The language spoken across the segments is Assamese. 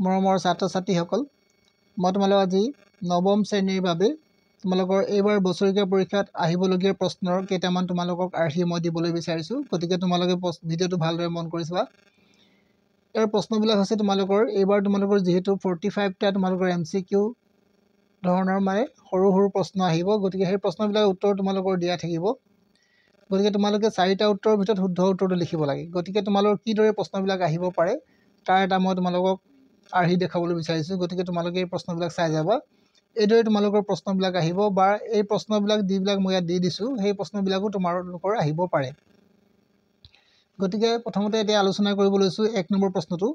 মৰমৰ ছাত্ৰ ছাত্ৰীসকল, মই তোমালোক আজি নৱম শ্ৰেণীৰ বাবে তোমালোকৰ এইবাৰ বছৰীয়া পৰীক্ষাত আহিবলগীয়া প্ৰশ্নৰ কেইটামান তোমালোকক আৰ্হি মই দিবলৈ বিচাৰিছোঁ। গতিকে তোমালোকে ভিডিঅ'টো ভালদৰে মন কৰি চোৱা। ইয়াৰ প্ৰশ্নবিলাক হৈছে তোমালোকৰ এইবাৰ তোমালোকৰ যিহেতু 45টা তোমালোকৰ MCQ ধৰণৰ মানে সৰু সৰু প্ৰশ্ন আহিব, গতিকে সেই প্ৰশ্নবিলাকৰ উত্তৰ তোমালোকৰ দিয়া থাকিব। গতিকে তোমালোকে 4টা উত্তৰৰ ভিতৰত শুদ্ধ উত্তৰটো লিখিব লাগে। গতিকে তোমালোকৰ কিদৰে প্ৰশ্নবিলাক আহিব পাৰে তাৰ এটা মই তোমালোকক আৰ্হি দেখাবলৈ বিচাৰিছোঁ। গতিকে তোমালোকে এই প্ৰশ্নবিলাক চাই যাবা। এইদৰে তোমালোকৰ প্ৰশ্নবিলাক আহিব বা এই প্ৰশ্নবিলাক যিবিলাক মই ইয়াত দি দিছোঁ সেই প্ৰশ্নবিলাকো তোমালোকৰ আহিব পাৰে। গতিকে প্ৰথমতে এতিয়া আলোচনা কৰিব লৈছোঁ 1 নম্বৰ প্ৰশ্নটো।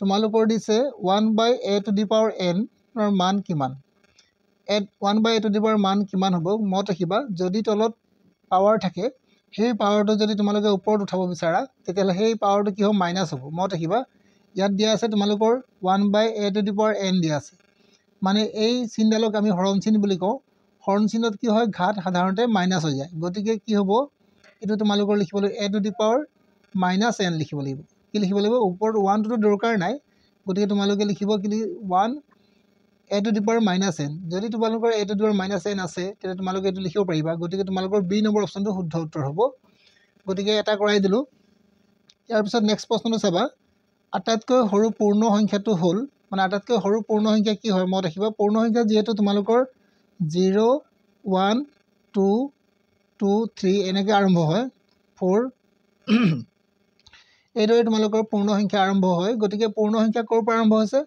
তোমালোকৰ দিছে 1/a⁴n ৰ মান কিমান? 1/a⁴ মান কিমান হ'ব? মত ৰাখিবা, যদি তলত পাৱাৰ থাকে সেই পাৱাৰটো যদি তোমালোকে ওপৰত উঠাব বিচাৰা তেতিয়াহ'লে সেই পাৱাৰটো কি হ'ব? মাইনাছ হ'ব। মত ৰাখিবা, ইয়াত দিয়া আছে তোমালোকৰ 1/a⁴n দিয়া আছে, মানে এই চিনডালক আমি হৰণ চিন বুলি কওঁ। হৰণ চিনত কি হয়? ঘাত সাধাৰণতে মাইনাছ হৈ যায়। গতিকে কি হ'ব? এইটো তোমালোকৰ লিখিব লাগিব a⁻n লিখিব লাগিব। কি লিখিব লাগিব? ওপৰত 1টোতো দৰকাৰ নাই, গতিকে তোমালোকে লিখিব কি 1a⁻n। যদি তোমালোকৰ a⁻n আছে তেতিয়া তোমালোকে এইটো লিখিব পাৰিবা। গতিকে তোমালোকৰ B নম্বৰ অপশ্যনটো শুদ্ধ উত্তৰ হ'ব। গতিকে এটা কৰাই দিলোঁ। ইয়াৰ পিছত নেক্সট প্ৰশ্নটো চাবা। আটাইতকৈ সৰু পূৰ্ণ সংখ্যাটো হ'ল, মানে আটাইতকৈ সৰু পূৰ্ণ সংখ্যা কি হয়? মত ৰাখিবা, পূৰ্ণ সংখ্যা যিহেতু তোমালোকৰ 0, 1, 2, 2, 3 এনেকৈ আৰম্ভ হয়, 4 এইদৰে তোমালোকৰ পূৰ্ণ সংখ্যা আৰম্ভ হয়। গতিকে পূৰ্ণ সংখ্যা ক'ৰ পৰা আৰম্ভ হৈছে?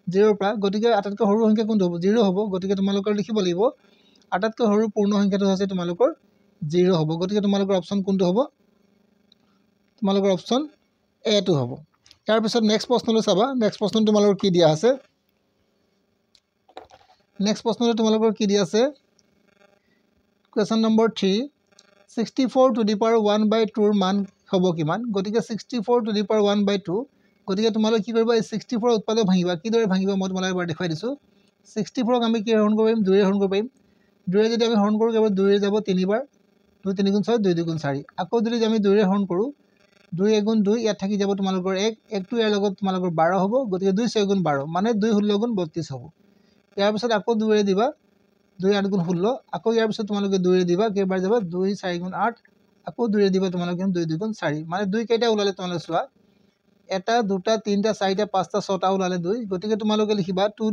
0ৰ পৰা। গতিকে আটাইতকৈ সৰু সংখ্যা কোনটো হ'ব? 0 হ'ব। গতিকে তোমালোকৰ লিখিব লাগিব আটাইতকৈ সৰু পূৰ্ণ সংখ্যাটো হৈছে তোমালোকৰ 0 হ'ব। গতিকে তোমালোকৰ অপশ্যন কোনটো হ'ব? তোমালোকৰ অপশ্যন A টো হ'ব। ইয়াৰ পিছত নেক্সট প্ৰশ্নটো চাবা। নেক্সট প্ৰশ্নটো তোমালোকৰ কি দিয়া আছে? নেক্সট প্ৰশ্নটো তোমালোকৰ কি দিয়া আছে? কুৱেশ্যন নম্বৰ 3, 64⁴ মান হ'ব কিমান? গতিকে 64⁴ গতিকে তোমালোকে কি কৰিবা? এই 64 উৎপাদক ভাঙিবা। কিদৰে ভাঙিবা মই তোমালোকক এবাৰ দেখুৱাই দিছোঁ। 64ক আমি কি হৰণ কৰিব পাৰিম? 2ৰে হৰণ কৰিব পাৰিম। 2ৰে যদি আমি হৰণ কৰোঁ কেৱল 2ৰে যাব 3বাৰ, 2 3 গুণ 6, 2 2 গুণ 4। আকৌ যদি আমি 2ৰে হৰণ কৰোঁ, 2 1 গুণ 2, ইয়াত থাকি যাব তোমালোকৰ 1, 1টো ইয়াৰ লগত তোমালোকৰ 12 হ'ব। গতিকে 2 6 গুণ 12 মানে 2 16 গুণ 32 হ'ব। ইয়াৰ পিছত আকৌ 2ৰে দিবা, 2 8 গুণ 16। আকৌ ইয়াৰ পিছত তোমালোকে 2ৰে দিবা, কেইবাৰ যাব? 2 4 গুণ 8। আকৌ 2ৰে দিবা তোমালোকে 2 2 গুণ 4, মানে 2 কেইটা ওলালে তোমালোকে চোৱা, 1 2 3 4 5 6টা ওলালে 2। গতিকে তোমালোকে লিখিবা 2⁶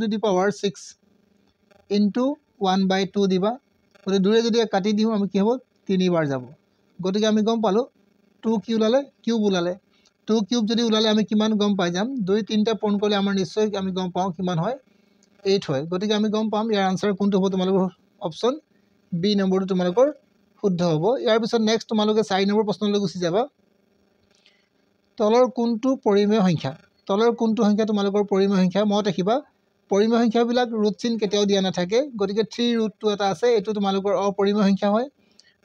ইনটু 1/2 দিবা। গতিকে 2ৰে যদি কাটি দিওঁ আমি কি হ'ব? 3বাৰ যাব। গতিকে আমি গম পালোঁ 2 কি ওলালে? কিউব ওলালে। 2 কিউব যদি ওলালে আমি কিমান গম পাই যাম? 2 3টা পূৰণ কৰিলে আমাৰ নিশ্চয় আমি গম পাওঁ কিমান হয়? 8 হয়। গতিকে আমি গম পাম ইয়াৰ আনচাৰ কোনটো হ'ব? তোমালোকৰ অপশ্যন B নম্বৰটো তোমালোকৰ শুদ্ধ হ'ব। ইয়াৰ পিছত নেক্সট তোমালোকে 4 নম্বৰ প্ৰশ্নলৈ গুচি যাবা। তলৰ কোনটো পৰিমেয় সংখ্যা? তলৰ কোনটো সংখ্যা তোমালোকৰ পৰিমেয় সংখ্যা? মত ৰাখিবা, পৰিমেয় সংখ্যাবিলাক ৰুট চিন কেতিয়াও দিয়া নাথাকে। গতিকে 3√2 এটা আছে, এইটো তোমালোকৰ অপৰিমেয় সংখ্যা হয়।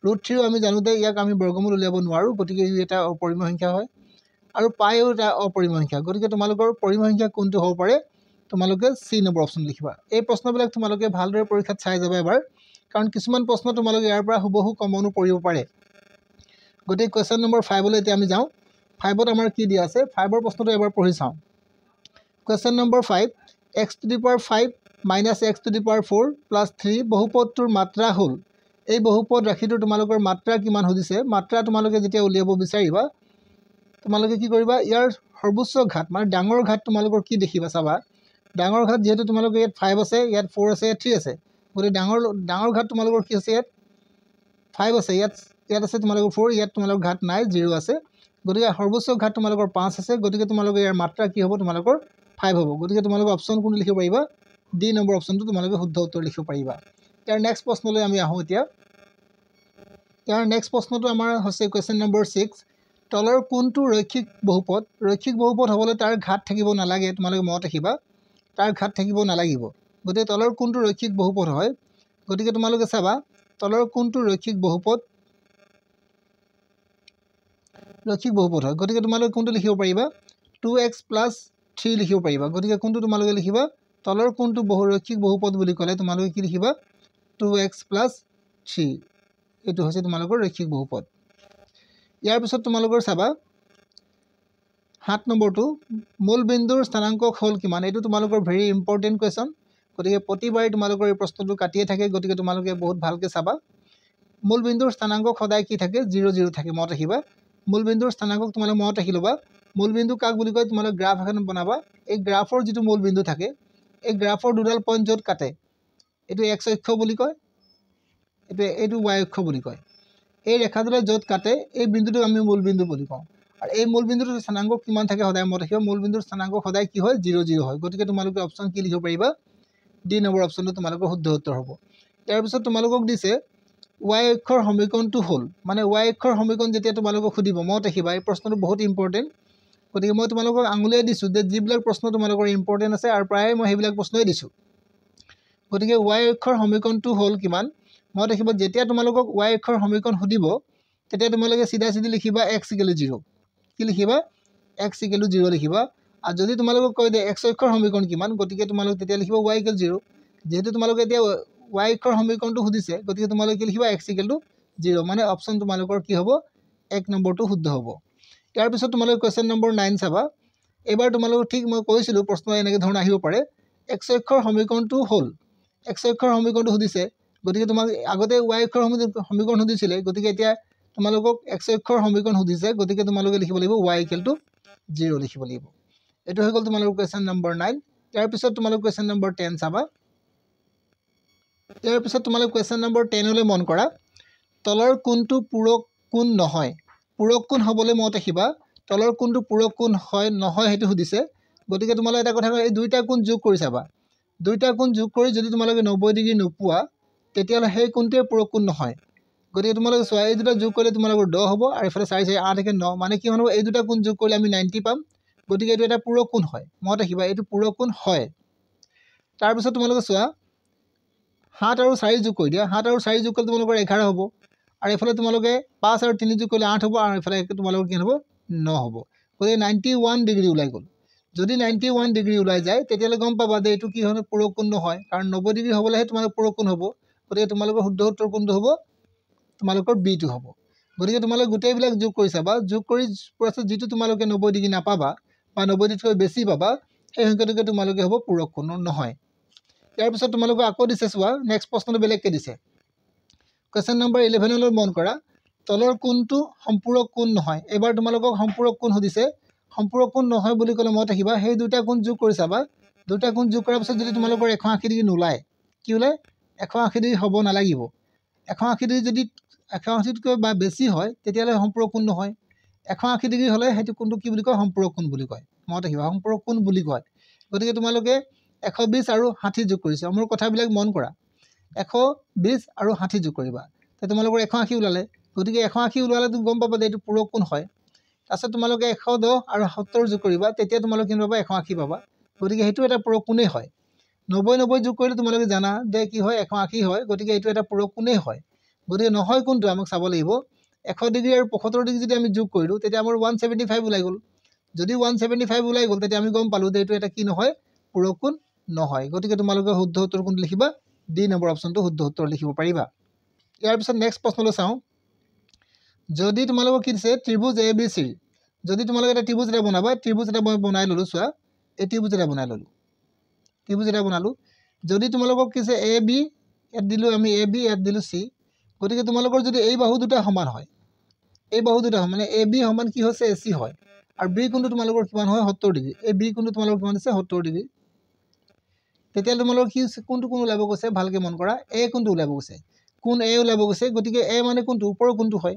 √3 আমি জানোতে ইয়াক আমি বৰ্গমূল উলিয়াব নোৱাৰোঁ, গতিকে ই এটা অপৰিমেয় সংখ্যা হয়। আৰু পাইও এটা অপৰিমেয় সংখ্যা। গতিকে তোমালোকৰ পৰিমেয় সংখ্যা কোনটো হ'ব পাৰে? তোমালোকে C নম্বৰ অপশ্যন লিখিবা। এই প্ৰশ্নবিলাক তোমালোকে ভালদৰে পৰীক্ষাত চাই যাবা এবাৰ, কাৰণ কিছুমান প্ৰশ্ন তোমালোকে ইয়াৰ পৰা হুবহু কমনো পৰিব পাৰে। গতিকে কুৱেশ্যন নম্বৰ 5লৈ এতিয়া আমি যাওঁ। 5ত আমাৰ কি দিয়া আছে? 5ৰ প্ৰশ্নটো এবাৰ পঢ়ি চাওঁ। কুৱেশ্যন নম্বৰ 5, x⁵ - x⁴ + 3 বহুপদটোৰ মাত্ৰা হ'ল। এই বহুপদ ৰাশিটোৰ তোমালোকৰ মাত্ৰা কিমান সুধিছে। মাত্ৰা তোমালোকে যেতিয়া উলিয়াব বিচাৰিবা তোমালোকে কি কৰিবা? ইয়াৰ সৰ্বোচ্চ ঘাত মানে ডাঙৰ ঘাত তোমালোকৰ কি দেখিবা চাবা। ডাঙৰ ঘাত যিহেতু তোমালোকৰ ইয়াত 5 আছে, ইয়াত 4 আছে, ইয়াত 3 আছে। গতিকে ডাঙৰ ঘাত তোমালোকৰ কি আছে? ইয়াত 5 আছে, ইয়াত আছে তোমালোকৰ 4, ইয়াত তোমালোকৰ ঘাত নাই, 0 আছে। গতিকে সৰ্বোচ্চ ঘাত তোমালোকৰ 5 আছে। গতিকে তোমালোকৰ ইয়াৰ মাত্ৰা কি হ'ব? তোমালোকৰ 5 হ'ব। গতিকে তোমালোকৰ অপশ্যন কোনটো লিখিব পাৰিবা? D নম্বৰ অপশ্যনটো তোমালোকে শুদ্ধ উত্তৰ লিখিব পাৰিবা। ইয়াৰ নেক্সট প্ৰশ্নলৈ আমি আহোঁ এতিয়া। ইয়াৰ নেক্সট প্ৰশ্নটো আমাৰ হৈছে কুৱেশ্যন নম্বৰ 6, তলৰ কোনটো ৰৈখিক বহুপদ? ৰৈখিক বহুপদ হ'বলৈ তাৰ ঘাত থাকিব নালাগে। তোমালোকে মত ৰাখিবা, তাৰ ঘাত থাকিব নালাগিব। গতিকে তলৰ কোনটো ৰৈখিক বহুপদ হয়? গতিকে তোমালোকে চাবা তলৰ কোনটো ৰৈখিক বহুপদ হয়। গতিকে তোমালোকে কোনটো লিখিব পাৰিবা? 2x + 3 লিখিব পাৰিবা। গতিকে কোনটো তোমালোকে লিখিবা? তলৰ কোনটো ৰৈখিক বহুপদ বুলি ক'লে তোমালোকে কি লিখিবা? 2x + 3, এইটো হৈছে তোমালোকৰ ৰৈখিক বহুপদ। ইয়াৰ পিছত তোমালোকৰ চাবা 7 নম্বৰটো মূল বিন্দুৰ স্থানাংক হ'ল কিমান এইটো তোমালোকৰ ভেৰি ইম্পৰ্টেণ্ট কুৱেশ্যন গতিকে প্ৰতিবাৰে তোমালোকৰ এই প্ৰশ্নটো কাটিয়ে থাকে গতিকে তোমালোকে বহুত ভালকৈ চাবা মূল বিন্দুৰ স্থানাংক সদায় কি থাকে 0 0 থাকে মনত ৰাখিবা মূল বিন্দুৰ স্থানাংক তোমালোকে মনত ৰাখি ল'বা মূল বিন্দু কাক বুলি কয় তোমালোকে গ্ৰাফ এখন বনাবা এই গ্ৰাফৰ যিটো মূল বিন্দু থাকে এই গ্ৰাফৰ দুডাল পইণ্ট য'ত কাটে এইটো x অক্ষ বুলি কয় এইটো y অক্ষ বুলি কয় এই ৰেখাডালে য'ত কাটে এই বিন্দুটোক আমি মূল বিন্দু বুলি কওঁ আৰু এই মূল বিন্দুটোৰ স্থানাংক কিমান থাকে সদায় মনত ৰাখিবা মূল বিন্দুৰ স্থানাংক সদায় কি হয় 0 0 হয় গতিকে তোমালোকে অপচন কি লিখিব পাৰিবা ডি নম্বৰ অপচনটো তোমালোকৰ শুদ্ধ উত্তৰ হ'ব ইয়াৰ পিছত তোমালোকক দিছে y অক্ষৰ সমীকৰণটো হ'ল মানে y অক্ষৰ সমীকৰণ যেতিয়া তোমালোকক সুধিব মনত ৰাখিবা এই প্ৰশ্নটো বহুত ইম্পৰ্টেণ্ট গতিকে মই তোমালোকক আঙুলিয়াই দিছোঁ যে যিবিলাক প্ৰশ্ন তোমালোকৰ ইম্পৰ্টেণ্ট আছে আৰু প্ৰায় মই সেইবিলাক প্ৰশ্নই দিছোঁ গতিকে y অক্ষৰ সমীকৰণটো হ'ল কিমান মনত ৰাখিবা যেতিয়া তোমালোকক y অক্ষৰ সমীকৰণ সুধিব তেতিয়া তোমালোকে চিধা চিধি লিখিবা x = 0 কি লিখিবা x = 0 লিখিবা আৰু যদি তোমালোকক কয় যে x অক্ষৰ সমীকৰণ কিমান গতিকে তোমালোকে তেতিয়া লিখিবা y = 0 যেহেতু তোমালোকে এতিয়া y অক্ষৰ সমীকৰণটো সুধিছে গতিকে তোমালোকে কি লিখিবা x = 0 মানে অপচন তোমালোকৰ কি হ'ব 1 নম্বৰটো শুদ্ধ হ'ব ইয়াৰ পিছত তোমালোকে কোৱেশ্চন নম্বৰ 9 চাবা এবাৰ তোমালোকক ঠিক মই কৈছিলোঁ প্ৰশ্ন এনেকৈ ধৰণ আহিব পাৰে x অক্ষৰ সমীকৰণটো হ'ল x অক্ষৰ সমীকৰণটো সুধিছে গতিকে তোমাক আগতে y অক্ষৰ সমীকৰণ সুধিছিলে গতিকে এতিয়া তোমালোকক x অক্ষৰ সমীকৰণ সুধিছে গতিকে তোমালোকে লিখিব লাগিব y = 0 লিখিব লাগিব এইটো হৈ গ'ল তোমালোকৰ কোৱেশ্চন নম্বৰ 9 ইয়াৰ পিছত তোমালোক কোৱেশ্চন নম্বৰ 10 চাবা ইয়াৰ পিছত তোমালোক কোৱেশ্চন নম্বৰ 10 লৈ মন কৰা তলৰ কোনটো পূৰক কোণ নহয় পূৰক কোণ হ'বলৈ মনত ৰাখিবা তলৰ কোণটো পূৰক কোণ হয় নহয় সেইটো সুধিছে গতিকে তোমালোকে এটা কথা কয় এই দুইটা কোণ যোগ কৰি চাবা দুইটা কোণ যোগ কৰি যদি তোমালোকে 90 ডিগ্ৰী নোপোৱা তেতিয়াহ'লে সেই কোণটোৱে পূৰক কোণ নহয় গতিকে তোমালোকে চোৱা এই দুটা যোগ কৰিলে তোমালোকৰ 10 হ'ব আৰু এফালে 4 4 8 9 মানে কি হ'ব এই দুটা কোণ যোগ কৰিলে আমি 90 পাম গতিকে এইটো এটা পূৰক কোণ হয় মনত ৰাখিবা এইটো পূৰক কোণ হয় তাৰপিছত তোমালোকে চোৱা 7 আৰু 4 যোগ কৰি দিয়া 7 আৰু 4 যোগ কৰিলে তোমালোকৰ 11 হ'ব আৰু এফালে তোমালোকে 5 আৰু 3 যোগ কৰিলে 8 হ'ব আৰু এফালে তোমালোকৰ কি হ'ব 9 হ'ব গতিকে 91 ডিগ্ৰী ওলাই গ'ল যদি 91 ডিগ্ৰী ওলাই যায় তেতিয়াহ'লে গম পাবা যে এইটো কি হয় পূৰক কোণ নহয় কাৰণ 90 ডিগ্ৰী হ'বলৈহে তোমালোকৰ পূৰক কোণ হ'ব গতিকে তোমালোকৰ শুদ্ধ উত্তৰ কোনটো হ'ব তোমালোকৰ বিটো হ'ব গতিকে তোমালোকে গোটেইবিলাক যোগ কৰি চাবা যোগ কৰি পাছত যিটো তোমালোকে 90 ডিগ্ৰী নাপাবা বা 90 ডিগ্ৰীতকৈ বেছি পাবা সেই সংখ্যাটোকে তোমালোকে হ'ব পূৰক কোণ নহয় ইয়াৰ পিছত তোমালোকে আকৌ দিছে চোৱা নেক্সট প্ৰশ্নটো বেলেগকৈ দিছে কোৱেশ্চন নম্বৰ 11 লৈ মন কৰা তলৰ কোণটো সম্পূৰক কোণ নহয় এবাৰ তোমালোকক সম্পূৰক কোণ সুধিছে সম্পূৰক কোণ নহয় বুলি ক'লে মনত ৰাখিবা সেই দুটা কোণ যোগ কৰি চাবা দুটা কোণ যোগ কৰাৰ পিছত যদি তোমালোকৰ 180 ডিগ্ৰী নোলায় কি ওলায় 180 ডিগ্ৰী হ'ব নালাগিব 180 ডিগ্ৰী যদি 180তকৈ বা বেছি হয় তেতিয়াহ'লে সম্পূৰক কোণ নহয় 180 ডিগ্ৰী হ'লে সেইটো কোণটো কি বুলি কয় সম্পূৰক কোণ বুলি কয় মনত ৰাখিবা সম্পূৰক কোণ বুলি কয় গতিকে তোমালোকে 120 আৰু 60 যোগ কৰিছে মোৰ কথাবিলাক মন কৰা 120 আৰু 60 যোগ কৰিবা তে তোমালোকৰ 180 ওলালে গতিকে 180 ওলালে তুমি গম পাবা যে এইটো পূৰক কোণ হয় তাৰপিছত তোমালোকে 110 আৰু 70 যোগ কৰিবা তেতিয়া তোমালোকে কি পাবা 180 পাবা গতিকে সেইটো এটা পূৰক কোণেই হয় 90 90 যোগ কৰিলে তোমালোকে জানা যে কি হয় 180 হয় গতিকে এইটো এটা পূৰক কোণেই হয় গতিকে নহয় কোনটো আমাক চাব লাগিব 100 ডিগ্ৰী আৰু 75 ডিগ্ৰী যদি আমি যোগ কৰিলোঁ তেতিয়া আমাৰ 175 ওলাই গ'ল যদি 175 ওলাই গ'ল তেতিয়া আমি গম পালোঁ যে এইটো এটা কি নহয় পূৰক কোণ নহয় গতিকে তোমালোকে শুদ্ধ উত্তৰ কোনটো লিখিবা ডি নম্বৰ অপচনটো শুদ্ধ উত্তৰ লিখিব পাৰিবা ইয়াৰ পিছত নেক্সট প্ৰশ্নলৈ চাওঁ যদি তোমালোকক কি দিছে ত্ৰিভুজ ABC যদি তোমালোকে এটা ত্ৰিভুজ এটা বনাবা ত্ৰিভুজ এটা মই বনাই ল'লোঁ চোৱা এই ত্ৰিভুজ এটা বনাই ল'লোঁ ত্ৰিভুজ এটা বনালোঁ যদি তোমালোকক কি দিছে AB ইয়াত দিলোঁ আমি AB ইয়াত দিলোঁ C গতিকে তোমালোকৰ যদি এই বাহু দুটা সমান হয় এই বাহু দুটা মানে AB সমান কি হৈছে AC হয় আৰু B কোণটো তোমালোকৰ কিমান হয় 70 ডিগ্ৰী এই B কোণটো তোমালোকৰ কিমান আছে 70 ডিগ্ৰী তেতিয়াহ'লে তোমালোকৰ কি কোনটো কোণ ওলাব গৈছে ভালকৈ মন কৰা A কোণটো ওলাব গৈছে কোণ A ওলাব গৈছে গতিকে A মানে কোনটো ওপৰৰ কোণটো হয়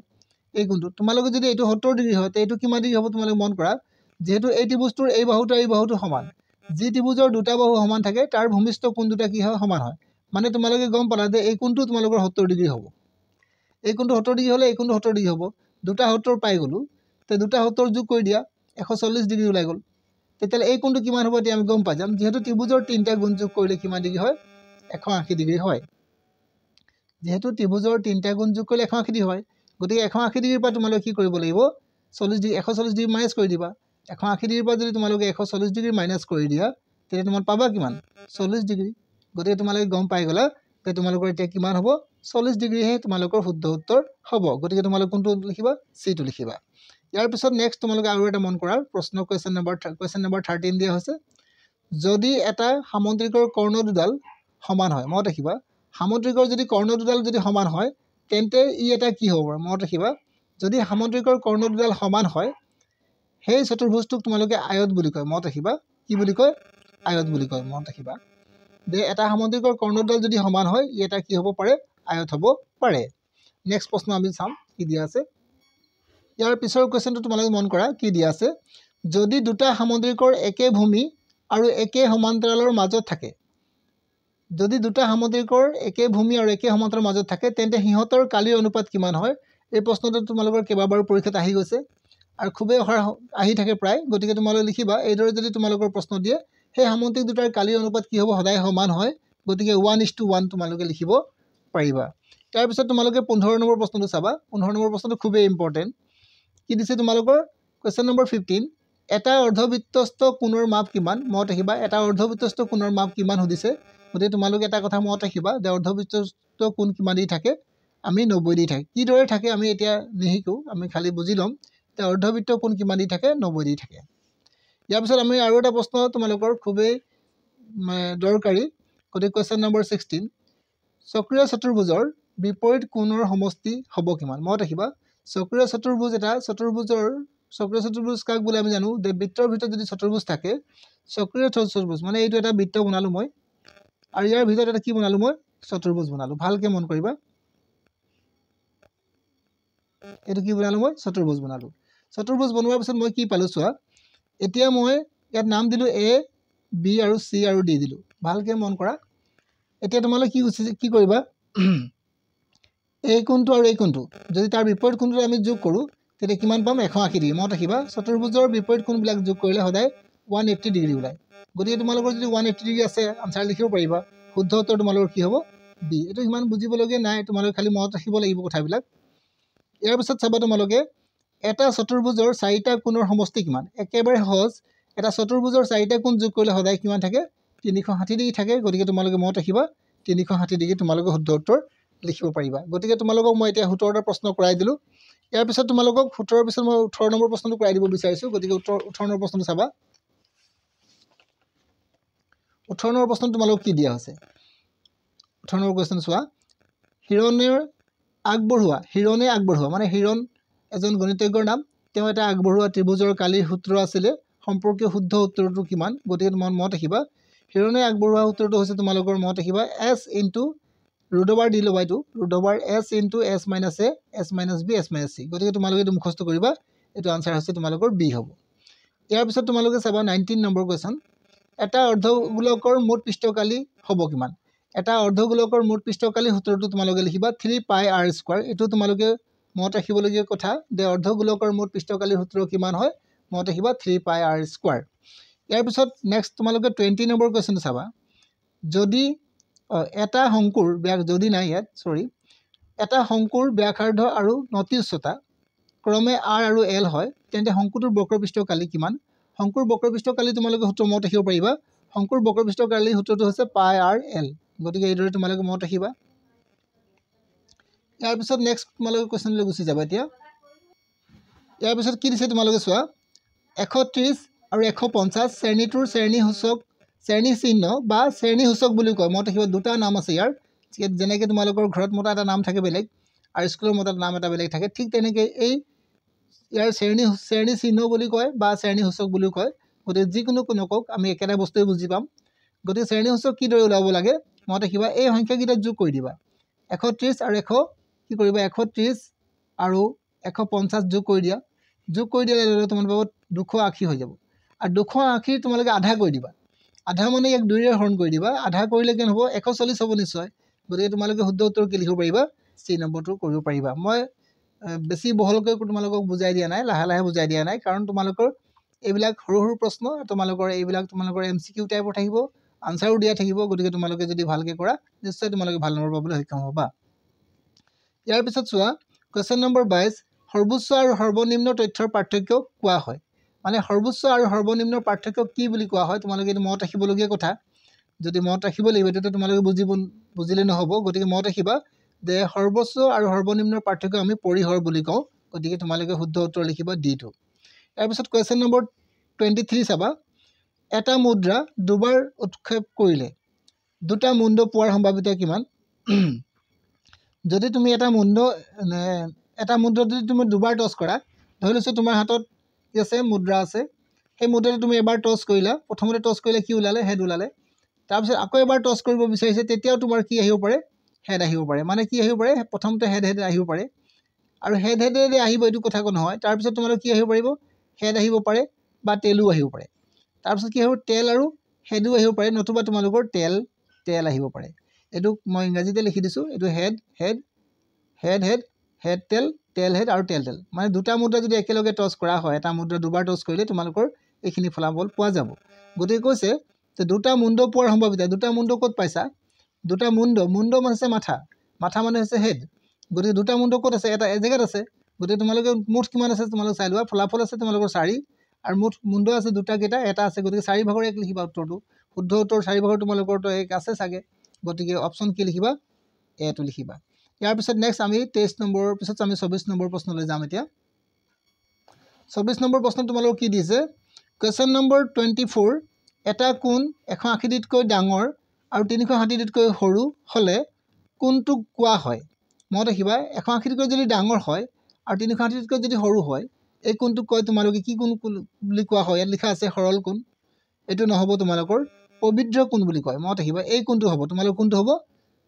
এই কোণটো তোমালোকে যদি এইটো 70 ডিগ্ৰী হয় তে এইটো কিমান ডিগ্ৰী হ'ব তোমালোকে মন কৰা যেহেতু এই ত্ৰিভুজটোৰ এই বাহুটো সমান যি ত্ৰিভুজৰ দুটা বাহু সমান থাকে তাৰ ভূমিষ্ঠ কোণ দুটা কি হয় সমান হয় মানে তোমালোকে গম পালা যে এই কোণটো তোমালোকৰ 70 ডিগ্ৰী হ'ব এই কোণটো 70 ডিগ্ৰী হ'লে এই কোণটো 70 ডিগ্ৰী হ'ব দুটা 70 পাই গ'লোঁ তে দুটা 70 যোগ কৰি দিয়া 140 ডিগ্ৰী ওলাই গ'ল তেতিয়াহ'লে এই কোণটো কিমান হ'ব এতিয়া আমি গম পাই যাম যেহেতু ত্ৰিভুজৰ তিনিটা গুণ যোগ কৰিলে কিমান ডিগ্ৰী হয় 180 ডিগ্ৰী হয় যেহেতু ত্ৰিভুজৰ তিনিটা গুণ যোগ কৰিলে 180 ডিগ্ৰী হয় গতিকে 180 ডিগ্ৰীৰ পৰা তোমালোকে কি কৰিব লাগিব 40 ডিগ্ৰী 140 ডিগ্ৰী মাইনাছ কৰি দিবা 180 ডিগ্ৰীৰ পৰা যদি তোমালোকে 140 ডিগ্ৰী মাইনাছ কৰি দিয়া তেতিয়া তোমালোকে পাবা কিমান 40 ডিগ্ৰী গতিকে তোমালোকে গম পাই গ'লা যে তোমালোকৰ এতিয়া কিমান হ'ব 40 ডিগ্ৰীহে তোমালোকৰ শুদ্ধ উত্তৰ হ'ব গতিকে তোমালোকে কোনটো লিখিবা চিটো লিখিবা ইয়াৰ পিছত নেক্সট তোমালোকে আৰু এটা মন কৰাৰ প্ৰশ্ন কুৱেশ্যন নম্বৰ 13 দিয়া হৈছে যদি এটা সামুদ্ৰিকৰ কৰ্ণ দুডাল সমান হয় মনত ৰাখিবা সামুদ্ৰিকৰ যদি কৰ্ণ দুডাল যদি সমান হয় তেন্তে ই এটা কি হ'ব মনত ৰাখিবা যদি সামুদ্ৰিকৰ কৰ্ণ দুডাল সমান হয় সেই চতুৰ্ভুজটোক তোমালোকে আয়ত বুলি কয় মনত ৰাখিবা কি বুলি কয় আয়ত বুলি কয় মনত ৰাখিবা যে এটা সামুদ্ৰিকৰ কৰ্ণ দুডাল যদি সমান হয় ই এটা কি হ'ব পাৰে আয়ত হ'ব পাৰে নেক্সট প্ৰশ্ন আমি চাম কি দিয়া আছে ইয়াৰ পিছৰ কোৱেশ্যনটো তোমালোকে মন কৰা কি দিয়া আছে যদি দুটা সামুদ্ৰিকৰ একে ভূমি আৰু একে সমান্তৰালৰ মাজত থাকে যদি দুটা সামুদ্ৰিকৰ একে ভূমি আৰু একে সমান্তৰালৰ মাজত থাকে তেন্তে সিহঁতৰ কালিৰ অনুপাত কিমান হয় এই প্ৰশ্নটো তোমালোকৰ কেইবাবাৰো পৰীক্ষাত আহি গৈছে আৰু খুবেই আহি থাকে প্ৰায় গতিকে তোমালোকে লিখিবা এইদৰে যদি তোমালোকৰ প্ৰশ্ন দিয়ে সেই সামুদ্ৰিক দুটাৰ কালিৰ অনুপাত কি হ'ব সদায় সমান হয় গতিকে 1:1 তোমালোকে লিখিব পাৰিবা তাৰ পিছত তোমালোকে 15 নম্বৰ প্ৰশ্নটো চাবা 15 নম্বৰ প্ৰশ্নটো খুবেই ইম্পৰ্টেণ্ট কি দিছে তোমালোকৰ কুৱেশ্যন নম্বৰ 15 এটা অৰ্ধবৃত্তস্থ কোণৰ মাপ কিমান মনত ৰাখিবা এটা অৰ্ধবৃত্তস্থ কোণৰ মাপ কিমান সুধিছে গতিকে তোমালোকে এটা কথা মনত ৰাখিবা যে অৰ্ধবৃত্তস্থ কোণ কিমান দি থাকে আমি 90 দি থাকে কিদৰে থাকে আমি এতিয়া নিশিকো আমি খালি বুজি ল'ম যে অৰ্ধবৃত্ত কোণ কিমান দি থাকে 90 দি থাকে ইয়াৰ পিছত আমি আৰু এটা প্ৰশ্ন তোমালোকৰ খুবেই দৰকাৰী গতিকে কুৱেশ্যন নম্বৰ 16 চক্ৰীয় চতুৰ্ভুজৰ বিপৰীত কোণৰ সমষ্টি হ'ব কিমান মনত ৰাখিবা চক্ৰীয় চতুৰ্ভুজ কাক বোলে আমি জানো যে বৃত্তৰ ভিতৰত যদি চতুৰ্ভুজ থাকে চক্ৰীয় চতুৰ্ভুজ মানে এইটো এটা বৃত্ত বনালো মই আৰু ইয়াৰ ভিতৰত এটা কি বনালো মই চতুৰ্ভুজ বনালো ভালকে মন কৰিবা এইটো কি বনালো মই চতুৰ্ভুজ বনালো চতুৰ্ভুজ বনোৱাৰ পিছত মই কি পালো চোৱা এতিয়া মই ইয়াত নাম দিলো A B আৰু C আৰু D দিলো ভালকে মন কৰা এতিয়া তোমালোকে কি কৰিবা এই কোণটো আৰু এই কোণটো যদি তাৰ বিপৰীত কোণটো আমি যোগ কৰো তেতিয়া কিমান পাম 180 ডিগ্ৰী মনত ৰাখিবা চতুৰ্ভুজৰ বিপৰীত কোণবিলাক যোগ কৰিলে সদায় 180 ডিগ্ৰী ওলায় গতিকে তোমালোকৰ যদি 180 ডিগ্ৰী আছে আনসাৰ লিখিব পাৰিবা শুদ্ধ উত্তৰ তোমালোকৰ কি হ'ব B এইটো ইমান বুজিবলগীয়া নাই তোমালোকে খালি মনত ৰাখিব লাগিব কথাবিলাক ইয়াৰ পিছত চাবা তোমালোকে এটা চতুৰ্ভুজৰ চাৰিটা কোণৰ সমষ্টি কিমান একেবাৰে সহজ এটা চতুৰ্ভুজৰ চাৰিটা কোণ যোগ কৰিলে সদায় কিমান থাকে 360 ডিগ্ৰী থাকে গতিকে তোমালোকে মনত ৰাখিবা 360 ডিগ্ৰী তোমালোকে শুদ্ধ উত্তৰ লিখিব পাৰিবা গতিকে তোমালোকক মই এতিয়া 17টা প্ৰশ্ন কৰাই দিলো ইয়াৰ পিছত তোমালোকক 17ৰ পিছত মই 18 নম্বৰ প্ৰশ্নটো কৰাই দিব বিচাৰিছো গতিকে 18 নম্বৰ প্ৰশ্নটো চাবা 18 নম্বৰ প্ৰশ্ন তোমালোকক কি দিয়া হৈছে 18 নম্বৰ কোৱেশ্যন চোৱা হিৰণে আগবঢ়োৱা মানে হিৰণ এজন গণিতজ্ঞৰ নাম তেওঁ এটা আগবঢ়োৱা ত্ৰিভুজৰ কালিৰ সূত্ৰ আছিলে সম্পৰ্কীয় শুদ্ধ উত্তৰটো কিমান গতিকে মনত ৰাখিবা হিৰণে আগবঢ়োৱা উত্তৰটো হৈছে তোমালোকৰ মনত ৰাখিবা s √/d ল'বা এইটো √s * s - a s - b s - c গতিকে তোমালোকে এইটো মুখস্থ কৰিবা এইটো আনসাৰ হৈছে তোমালোকৰ B হ'ব ইয়াৰ পিছত তোমালোকে চাবা 19 নম্বৰ কোৱেশ্যন এটা অৰ্ধগোলকৰ মুঠ পৃষ্ঠকালি হ'ব কিমান এটা অৰ্ধগোলকৰ মুঠ পৃষ্ঠকালি সূত্ৰটো তোমালোকে লিখিবা 3πr² এইটো তোমালোকে মনত ৰাখিবলগীয়া কথা যে অৰ্ধগোলকৰ মুঠ পৃষ্ঠকালিৰ সূত্ৰ কিমান হয় মনত ৰাখিবা 3πr²। ইয়াৰ পিছত নেক্সট তোমালোকে 20 নম্বৰ কুৱেশ্যনটো চাবা যদি এটা শংকুৰ এটা শংকুৰ ব্যাসাৰ্ধ আৰু নতি উচ্চতা ক্ৰমে r আৰু l হয় তেন্তে শংকুটোৰ বক্ৰপৃষ্ঠকালি কিমান শংকুৰ বক্ৰপৃষ্ঠকালি তোমালোকে সূত্ৰ মনত ৰাখিব পাৰিবা শংকুৰ বক্ৰপৃষ্ঠকালিৰ সূত্ৰটো হৈছে πrl গতিকে এইদৰে তোমালোকে মনত ৰাখিবা ইয়াৰ পিছত নেক্সট তোমালোকে কোৱেশ্যনলৈ গুচি যাবা এতিয়া ইয়াৰ পিছত কি দিছে তোমালোকে চোৱা 130 আৰু 150 শ্ৰেণীটোৰ শ্ৰেণী চিহ্ন বা শ্ৰেণী সূচক বুলি কয় মনত ৰাখিবা দুটা নাম আছে ইয়াৰ যেনেকৈ তোমালোকৰ ঘৰত মতা এটা নাম থাকে বেলেগ আৰু স্কুলৰ মতা নাম এটা বেলেগ থাকে ঠিক তেনেকৈ এই ইয়াৰ শ্ৰেণী চিহ্ন বুলি কয় বা শ্ৰেণী সূচক বুলিও কয় গতিকে যিকোনো নকওক আমি একেটা বস্তুৱে বুজি পাম গতিকে শ্ৰেণী সূচক কিদৰে ওলাব লাগে মনত ৰাখিবা এই সংখ্যাকেইটা যোগ কৰি দিবা 130 আৰু 130 আৰু 150 যোগ কৰি দিলে তোমাৰ পাব 280 হৈ যাব আৰু 280 তোমালোকে আধা কৰি দিবা আধা মানে ইয়াক 2ৰে হৰণ কৰি দিবা আধা কৰিলে কেন হ'ব 140 হ'ব নিশ্চয় গতিকে তোমালোকে শুদ্ধ উত্তৰ কি লিখিব পাৰিবা C নম্বৰটো কৰিব পাৰিবা মই বেছি বহলকৈ তোমালোকক বুজাই দিয়া নাই লাহে বুজাই দিয়া নাই কাৰণ তোমালোকৰ এইবিলাক সৰু প্ৰশ্ন তোমালোকৰ MCQ টাইপৰ থাকিব আনসাৰো দিয়া থাকিব গতিকে তোমালোকে যদি ভালকৈ কৰা নিশ্চয় তোমালোকে ভাল নম্বৰ পাবলৈ সক্ষম হ'বা ইয়াৰ পিছত চোৱা কুৱেশ্যন নম্বৰ 22 সৰ্বোচ্চ আৰু সৰ্বনিম্ন তথ্যৰ পাৰ্থক্য কোৱা হয় মানে সৰ্বোচ্চ আৰু সৰ্বনিম্ন পাৰ্থক্য কি বুলি কোৱা হয় তোমালোকে এইটো মনত ৰাখিবলগীয়া কথা যদি মনত ৰাখিব লাগিব তেতিয়া তোমালোকে বুজিলে নহ'ব গতিকে মনত ৰাখিবা যে সৰ্বোচ্চ আৰু সৰ্বনিম্নৰ পাৰ্থক্য আমি পৰিহৰ বুলি কওঁ গতিকে তোমালোকে শুদ্ধ উত্তৰ লিখিবা D2 ইয়াৰ পিছত কোৱেশ্চন নম্বৰ 23 চাবা এটা মুদ্ৰা দুবাৰ উৎক্ষেপ কৰিলে দুটা মুণ্ড পোৱাৰ সম্ভাৱিতা কিমান যদি তুমি এটা মুদ্ৰা যদি তুমি দুবাৰ টছ কৰা ধৰি লৈছো তোমাৰ হাতত কি আছে মুদ্ৰা আছে সেই মুদ্ৰাটো তুমি এবাৰ টছ কৰিলা প্ৰথমতে টছ কৰিলে কি ওলালে হেড ওলালে তাৰ পিছত আকৌ এবাৰ টছ কৰিব বিচাৰিছে তেতিয়াও তোমাৰ কি আহিব পাৰে হেড আহিব পাৰে মানে কি আহিব পাৰে প্ৰথমতে হেড আহিব পাৰে আৰু হেড আহিব এইটো কথা কোন হয় তাৰ পিছত তোমালোক কি আহিব পাৰিব হেড আহিব পাৰে বা টেলো আহিব পাৰে তাৰ পিছত কি হ'ব টেল আৰু হেডো আহিব পাৰে নতুবা তোমালোকৰ টেল আহিব পাৰে এটো মই ইংৰাজীতে লিখি দিছো এটো হেড টেল হেড আৰু টেল মানে দুটা মুদ্ৰা যদি একেলগে টছ কৰা হয় এটা মুদ্ৰা দুবাৰ টছ কৰিলে তোমালোকৰ এইখিনি ফলাফল পোৱা যাব গতিকে কৈছে যে দুটা মুণ্ড পোৱাৰ সম্ভাৱিতা দুটা মুণ্ড ক'ত পাইছা দুটা মুণ্ড মানে হৈছে মাথা মানে হৈছে হেড গতিকে দুটা মুণ্ড ক'ত আছে এটা জেগাত আছে গতিকে তোমালোকে মুঠ কিমান আছে তোমালোক চাই লোৱা ফলাফল আছে তোমালোকৰ 4 আৰু মুঠ মুণ্ড আছে দুটা কেইটা এটা আছে গতিকে 4 ভাগৰ 1 লিখিবা উত্তৰটো শুদ্ধ উত্তৰ 4 ভাগৰ তোমালোকৰ তো 1 আছে সাগে গতিকে অপচন কি লিখিবা এ টো লিখিবা ইয়াৰ পিছত নেক্সট আমি 23 নম্বৰ পিছত আমি 24 নম্বৰ প্ৰশ্নলৈ যাম এতিয়া 24 নম্বৰ প্ৰশ্ন তোমালোক কি দিছে কোৱেশ্চন নম্বৰ 24 এটা কোণ 180 ডিগ্ৰীতকৈ ডাঙৰ আৰু 360 ডিগ্ৰীতকৈ সৰু হলে কোনটো কোৱা হয় মই দেখিবা 180 ডিগ্ৰী যদি ডাঙৰ হয় আৰু 360 ডিগ্ৰীতকৈ যদি সৰু হয় এই কোণটো কয় তোমালোকে কি কোণ বুলি কোৱা হয় ইয়াত লিখা আছে সৰল কোণ এটো নহব তোমালোকৰ পবিত্ৰ কোণ বুলি কয় মই দেখিবা এই কোণটো হ'ব তোমালোক কোণটো হ'ব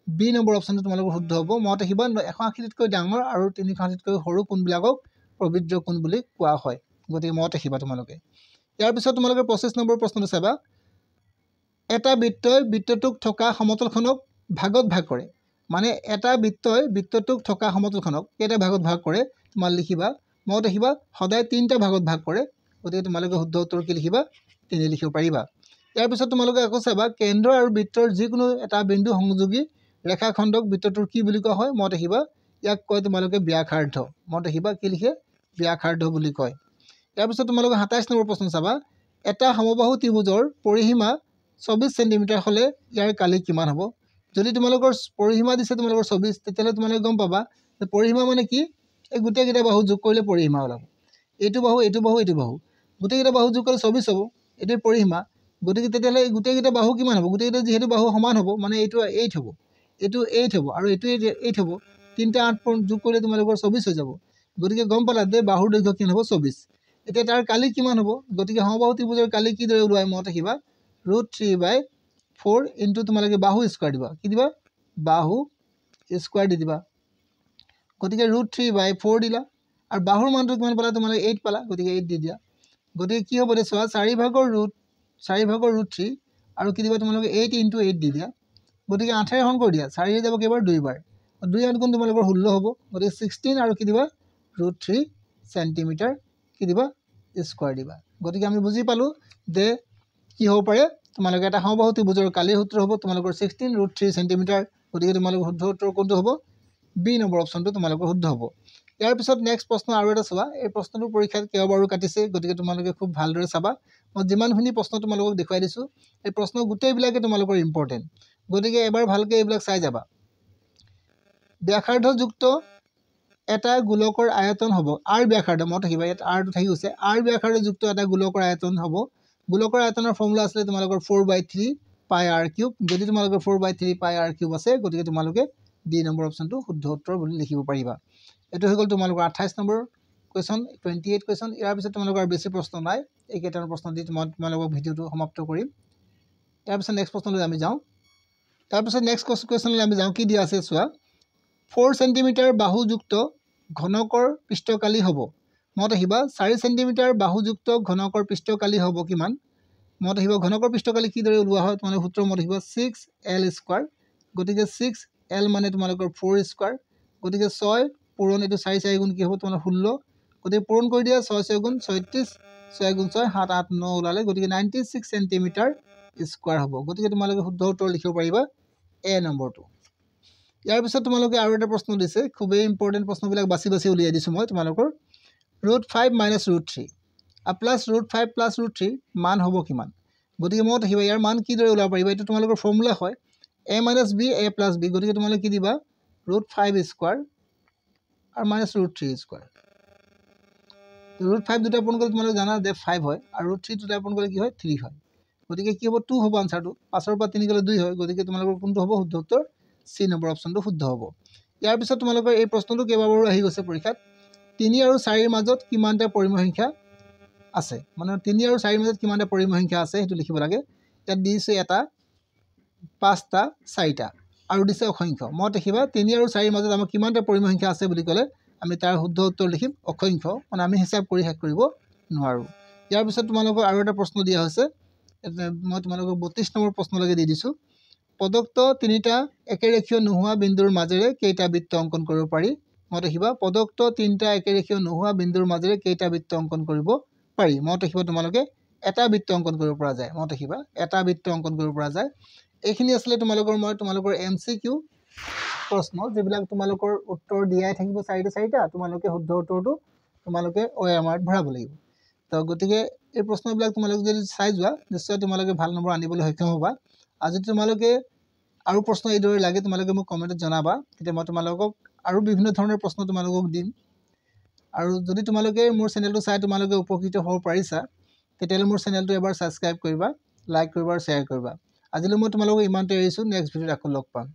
বি নম্বৰ অপচনটো তোমালোকৰ শুদ্ধ হ'ব মই দেখিবা 180 ডিগ্ৰীতকৈ ডাঙৰ আৰু 360 ডিগ্ৰীতকৈ সৰু কোণবিলাকক পবিত্ৰ কোণ বুলি কোৱা হয় গতিকে মই দেখিবা তোমালোকে ইয়াৰ পিছত তোমালোকে 25 নম্বৰ প্ৰশ্নটো চাবা এটা বৃত্তটোক থকা সমতলখনক ভাগত ভাগ কৰে মানে এটা বৃত্তটোক থকা সমতলখনক কেইটা ভাগত ভাগ কৰে তোমাল লিখিবা মই দেখিবা সদায় তিনটা ভাগত ভাগ কৰে গতিকে তোমালোকে শুদ্ধ উত্তৰ কি লিখিবা 3 লিখিব পাৰিবা ইয়াৰ পিছত তোমালোকে আকৌ চাবা কেন্দ্ৰ আৰু বৃত্তৰ যিকোনো এটা বিন্দু সংযোগী ৰেখাখণ্ডক বৃত্তটোৰ কি বুলি কোৱা হয় মই দেখিবা ইয়াক কয় তোমালোকে ব্যাসাৰ্ধ মই দেখিবা কি লিখে ব্যাসাৰ্ধ বুলি কয় ইয়াৰ পিছত তোমালোকে 27 নম্বৰ প্ৰশ্ন চাবা এটা সমবাহু ত্ৰিভুজৰ পৰিসীমা 24 সেন্টিমিটাৰ হলে ইয়াৰ কালি কিমান হ'ব যদি তোমালোকৰ পৰিসীমা দিছে তোমালোকৰ 24 তেতিয়ালে তোমালোকে গম পাবা যে পৰিসীমা মানে কি এই গুটেই গিটা বাহু যোগ কৰিলে পৰিসীমা ওলাব এইটো বাহু গুটেই গিটা বাহু যোগ কৰিলে 24 হ'ব এটো পৰিসীমা গতিকে তেতিয়ালে গুটেই গিটা বাহু কিমান হ'ব গুটেই গিটা যেহেতু বাহু সমান হ'ব মানে এইটো 8 হ'ব এইটো 8 হ'ব আৰু এইটো 8 হ'ব তিনটা 8 যোগ কৰিলে তোমালোকৰ 24 হৈ যাব গতিকে গম পালা যে বাহুৰ দৈৰ্ঘ্য কিমান হ'ব 24 এতিয়া তাৰ কালি কিমান হ'ব গতিকে সমবাহু ত্ৰিভুজৰ কালি কি দৰে ওলাই মই দেখিবা √3/4 ইনটু তোমালোকে বাহু স্কয়াৰ দিবা কি দিবা বাহু স্কয়াৰ দি দিবা গতিকে √3/4 দিলা আৰু বাহুৰ মানটো কিমান পালা তোমালোকে 8 পালা গতিকে 8 দি দিয়া গতিকে কি হ'ব দেছোৱা 4 ভাগৰ √3 আৰু কি দিবা তোমালোকে 8 ইনটু 8 দি দিয়া গতিকে 8 হৰণ কৰি দিয়া 4 যাব কেবাৰ 2 বাৰ 2 8 গুণ তোমালোকৰ 16 হ'ব গতিকে 16 আৰু কি দিবা √3 সেন্টিমিটাৰ কি দিবা স্কয়াৰ দিবা গতিকে আমি বুজি পালো যে কি হ'ব পাৰে তোমালোকে এটা সমবাহু ত্ৰিভুজৰ কালিৰ সূত্ৰ হ'ব তোমালোকৰ 16 √3 সেন্টিমিটাৰ গতিকে তোমালোকৰ শুদ্ধ উত্তৰ কোনটো হ'ব বি নম্বৰ অপচনটো তোমালোকৰ শুদ্ধ হ'ব ইয়াৰ পিছত নেক্সট প্ৰশ্ন আৰু এটা চাবা এই প্ৰশ্নটো পৰীক্ষাত কেইবাৰো কাটিছে গতিকে তোমালোকে খুব ভালদৰে চাবা মই যিমানখিনি প্ৰশ্ন তোমালোকক দেখুৱাই দিছো এই প্ৰশ্ন গুটেইবিলাকে তোমালোকৰ ইম্পৰ্টেন্ট গতিকে এবাৰ ভালকে এইবিলাক চাই যাবা ব্যাসাৰ্ধযুক্ত এটা গোলকৰ আয়তন হ'ব r ব্যাসাৰ্ধ মই থাকিবা ইয়াত r টো থাকি গৈছে r ব্যাসাৰ্ধযুক্ত এটা গোলকৰ আয়তন হ'ব গোলকৰ আয়তনৰ ফৰ্মুলা আছে তোমালোকৰ 4/3 পাই r কিউব যদি তোমালোকৰ 4/3 পাই r কিউব আছে গতিকে তোমালোকে ডি নম্বৰ অপচনটো শুদ্ধ উত্তৰ বুলি লিখিব পাৰিবা এটো হৈ গল তোমালোকৰ 28 নম্বৰ কোৱেশ্চন 28 কোৱেশ্চন ইয়াৰ পিছত তোমালোকৰ বেছি প্ৰশ্ন নাই এই কেইটাৰ প্ৰশ্ন দি তোমালোকক ভিডিওটো সমাপ্ত কৰিম ইয়াৰ পিছত নেক্সট প্ৰশ্নলৈ আমি যাওঁ তাৰ পিছত নেক্সট কোৱেশ্চনলৈ আমি যাওঁ কি দিয়া আছে চোৱা 4 সেন্টিমিটাৰ বাহুযুক্ত ঘনকৰ পৃষ্ঠকালি হ'ব মই দেখিবা 4 সেন্টিমিটাৰ বাহুযুক্ত ঘনকৰ পৃষ্ঠকালি হ'ব কিমান মই দেখিবা ঘনকৰ পৃষ্ঠকালি কি দৰে ওলোৱা হয় তোমালোকৰ সূত্ৰ মই দেখিবা 6l² গতিকে 6l মানে তোমালোকৰ 4 স্কয়াৰ গতিকে 6 পূৰণ এটো 4 4 গুণ কি হ'ব তোমাৰ 16 গতিকে পূৰণ কৰি দিয়া 6 6 গুণ 36 6 গুণ 6 7 8 9 ওলালে গতিকে 96 সেন্টিমিটাৰ স্কয়াৰ হ'ব গতিকে তোমালোকে শুদ্ধ উত্তৰ লিখিব পাৰিবা এ নম্বৰটো ইয়াৰ পিছত তোমালোকে আৰু এটা প্ৰশ্ন দিছে খুবেই ইম্পৰ্টেন্ট প্ৰশ্নবিলাক বাছি উলিয়াই দিছো মই তোমালোকৰ √5 - √3 প্লাস √5 প্লাস √3 মান হ'ব কিমান গতিকে মই দেখিবা ইয়াৰ মান কি দৰে ওলাব পাৰিবা এটো তোমালোকৰ ফৰ্মুলা হয় a - b a + b গতিকে তোমালোকে কি দিবা √5 স্কয়াৰ আৰু -√3 স্কয়াৰ √5 দুটা পূৰণ কৰিলে তোমালোকে জানা যে 5 হয় আৰু √3 দুটা পূৰণ কৰিলে কি হয় 3 হয় গতিকে কি হ'ব 2 হ'ব আনসাৰটো 5 ৰ পৰা 3 গ'লে 2 হয় গতিকে তোমালোকৰ কোনটো হ'ব শুদ্ধ উত্তৰ সি নম্বৰ অপচনটো শুদ্ধ হ'ব ইয়াৰ পিছত তোমালোকৰ এই প্ৰশ্নটো কেইবাবাৰো আহি গৈছে পৰীক্ষাত 3 আৰু 4 ৰ মাজত কিমানটা পৰিমেয় সংখ্যা আছে মানে 3 আৰু 4 ৰ মাজত কিমানটা পৰিমেয় সংখ্যা আছে হেতু লিখিব লাগে ইয়াত দিছে এটা 5টা 4টা আৰু দিছে অসংখ্য মই দেখিবা 3 আৰু 4 ৰ মাজত আমাৰ কিমানটা পৰিমেয় সংখ্যা আছে বুলি ক'লে আমি তাৰ শুদ্ধ উত্তৰ লিখিম অসংখ্য মানে আমি হিসাব কৰি শেষ কৰিব নোৱাৰো ইয়াৰ পিছত তোমালোকৰ আৰু এটা প্ৰশ্ন দিয়া হৈছে মই তোমালোকক 32 নম্বৰ প্ৰশ্নলৈকে দি দিছো পদক্ত তিনিটা একেৰেখীয় নোহোৱা বিন্দুৰ মাজেৰে কেইটা বৃত্ত অঙ্কন কৰিব পাৰি মই দেখিবা পদক্ত তিনিটা একেৰেখীয় নোহোৱা বিন্দুৰ মাজেৰে কেইটা বৃত্ত অঙ্কন কৰিব পাৰি মই দেখিবা তোমালোকে এটা বৃত্ত অঙ্কন কৰিব পৰা যায় মই দেখিবা এটা বৃত্ত অঙ্কন কৰিব পৰা যায় এইখিনি আসলে তোমালোকৰ এমসিকিউ প্ৰশ্ন যেবিলাক তোমালোকৰ উত্তৰ দিয়াই থাকিব 4টা তোমালোকে শুদ্ধ উত্তৰটো তোমালোকে OMR ভৰাব লাগিব তো গতিকে এই প্ৰশ্নবিলাক তোমালোকে যদি চাই যোৱা নিশ্চয় তোমালোকে ভাল নম্বৰ আনিবলৈ সক্ষম হ'বা আজি তোমালোকে আৰু প্ৰশ্ন এই দৰে লাগে তোমালোকে মোক কমেন্টত জনাবা তেতিয়া মই তোমালোকক আৰু বিভিন্ন ধৰণৰ প্ৰশ্ন তোমালোকক দিম আৰু যদি তোমালোকে মোৰ চেনেলটো চাই তোমালোকে উপকৃত হ'ব পাৰিছা তেতিয়ালে মোৰ চেনেলটো এবাৰ সাবস্ক্ৰাইব কৰিবা লাইক কৰিবা আৰু শ্বেয়াৰ কৰিবা আজিলৈ মই তোমালোকক ইমানতে এৰিছো নেক্সট ভিডিঅ'ত আকৌ লগ পাম